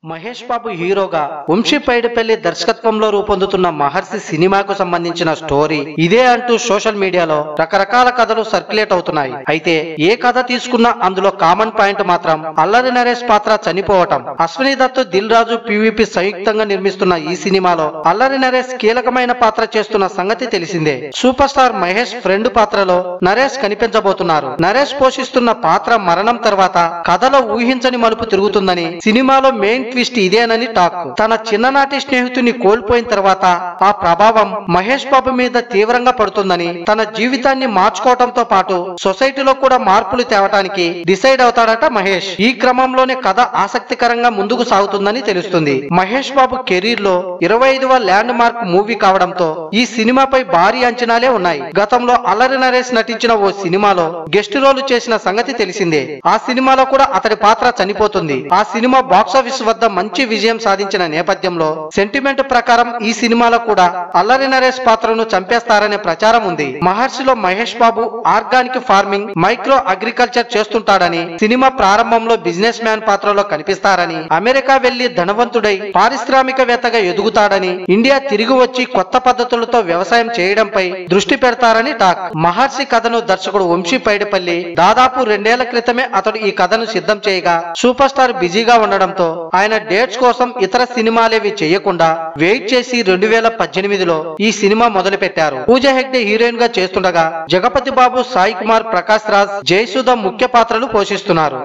మహేష్ బాబు హీరోగా వంశీ పైడిపల్లి దర్శకత్వంలో రూపొందుతున్న మహర్షి సినిమాకు సంబంధించిన స్టోరీ ఇదే అంటూ సోషల్ మీడియాలో రకరకాల కథలు సర్క్యులేట్ అవుతున్నాయి. అయితే ఏ కథ తీసుకున్నా అందులో కామన్ పాయింట్ మాత్రం అల్లరి నరేష్ పాత్ర చనిపోవటం. అశ్విని దత్, దిల్ రాజు, పివిపి సంయుక్తంగా నిర్మిస్తున్న ఈ సినిమాలో అల్లరి నరేష్ కీలకమైన పాత్ర చేస్తున్న సంగతి తెలిసిందే. సూపర్ స్టార్ మహేష్ ఫ్రెండ్ పాత్రలో నరేష్ కనిపించబోతున్నారు. నరేష్ పోషిస్తున్న పాత్ర మరణం తర్వాత కథలో ఊహించని మలుపు తిరుగుతుందని, సినిమాలో మెయిన్ ట్విస్ట్ ఇదేనని టాక్. తన చిన్ననాటి స్నేహితుని కోల్పోయిన తర్వాత ఆ ప్రభావం మహేష్ బాబు మీద తీవ్రంగా పడుతుందని, తన జీవితాన్ని మార్చుకోవడంతో పాటు సొసైటీలో కూడా మార్పులు తేవటానికి డిసైడ్ అవుతాడట మహేష్. ఈ క్రమంలోనే కథ ఆసక్తికరంగా ముందుకు సాగుతుందని తెలుస్తుంది. మహేష్ బాబు కెరీర్ లో 25వ ల్యాండ్ మార్క్ మూవీ కావడంతో ఈ సినిమాపై భారీ అంచనాలే ఉన్నాయి. గతంలో అల్లరి నరేష్ నటించిన ఓ సినిమాలో గెస్ట్ రోల్ చేసిన సంగతి తెలిసిందే. ఆ సినిమాలో కూడా అతడి పాత్ర చనిపోతుంది. ఆ సినిమా బాక్సాఫీస్ వద్ద మంచి విజయం సాధించిన నేపథ్యంలో సెంటిమెంట్ ప్రకారం ఈ సినిమాలో కూడా అల్లరి నరేష్ పాత్రను చంపేస్తారనే ప్రచారం ఉంది. మహర్షిలో Mahesh Babu organic farming, micro agriculture చేస్తుంటాడని, సినిమా ప్రారంభంలో బిజినెస్ మ్యాన్ పాత్రలో కనిపిస్తారని, అమెరికా వెళ్లి ధనవంతుడై పారిశ్రామికవేత్తగా ఎదుగుతాడని, ఇండియా తిరిగి వచ్చి కొత్త పద్ధతులతో వ్యవసాయం చేయడంపై దృష్టి పెడతారని టాక్. మహర్షి కథను దర్శకుడు వంశీ పైడిపల్లి దాదాపు 2 ఏళ్ల క్రితమే అతడు ఈ కథను సిద్ధం చేయగా, సూపర్ స్టార్ బిజీగా ఉండడంతో ఆయన డేట్స్ కోసం ఇతర సినిమాలేవి చేయకుండా వెయిట్ చేసి 2018లో ఈ సినిమా మొదలు పెట్టారు. పూజా హెగ్డే హీరోయిన్ గా చేస్తుండగా జగపతి బాబు, సాయి కుమార్, ప్రకాష్ రాజ్, జయసుధ ముఖ్య పాత్రలు పోషిస్తున్నారు.